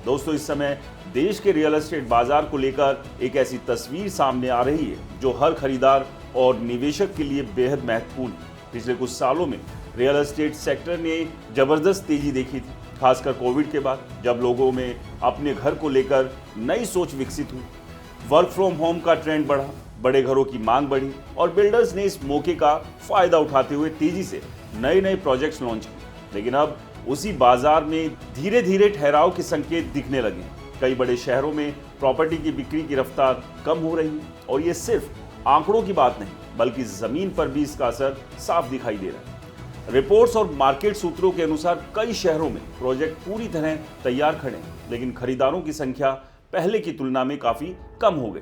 दोस्तों, इस समय देश के रियल एस्टेट बाजार को लेकर एक ऐसी तस्वीर सामने आ रही है जो हर खरीदार और निवेशक के लिए बेहद महत्वपूर्ण है। पिछले कुछ सालों में रियल एस्टेट सेक्टर ने जबरदस्त तेजी देखी थी, खासकर कोविड के बाद, जब लोगों में अपने घर को लेकर नई सोच विकसित हुई। वर्क फ्रॉम होम का ट्रेंड बढ़ा, बड़े घरों की मांग बढ़ी और बिल्डर्स ने इस मौके का फायदा उठाते हुए तेजी से नए नए प्रोजेक्ट्स लॉन्च किए। लेकिन अब उसी बाजार में धीरे धीरे ठहराव के संकेत दिखने लगे। कई बड़े शहरों में प्रॉपर्टी की बिक्री की रफ्तार कम हो रही है और ये सिर्फ आंकड़ों की बात नहीं, बल्कि जमीन पर भी इसका असर साफ दिखाई दे रहा है। रिपोर्ट्स और मार्केट सूत्रों के अनुसार कई शहरों में प्रोजेक्ट पूरी तरह तैयार खड़े हैं, लेकिन खरीदारों की संख्या पहले की तुलना में काफी कम हो गई।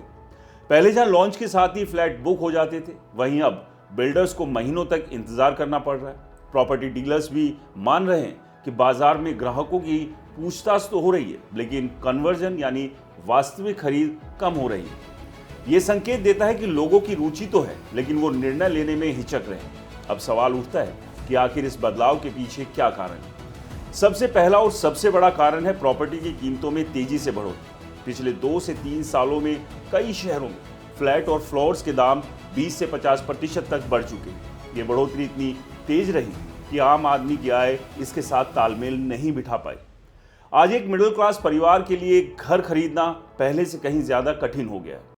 पहले जहां लॉन्च के साथ ही फ्लैट बुक हो जाते थे, वहीं अब बिल्डर्स को महीनों तक इंतजार करना पड़ रहा है। प्रॉपर्टी डीलर्स भी मान रहे हैं कि बाजार में ग्राहकों की पूछताछ तो हो रही है, लेकिन कन्वर्जन यानी वास्तविक खरीद कम हो रही है। ये संकेत देता है कि लोगों की रुचि तो है, लेकिन वो निर्णय लेने में हिचक रहे हैं। अब सवाल उठता है कि आखिर इस बदलाव के पीछे क्या कारण है। सबसे पहला और सबसे बड़ा कारण है प्रॉपर्टी की कीमतों में तेजी से बढ़ोतरी। पिछले 2 से 3 सालों में कई शहरों में फ्लैट और फ्लोर्स के दाम 20 से 50% तक बढ़ चुके हैं। ये बढ़ोतरी इतनी तेज रही कि आम आदमी की आय इसके साथ तालमेल नहीं बिठा पाई। आज एक मिडिल क्लास परिवार के लिए घर खरीदना पहले से कहीं ज्यादा कठिन हो गया है।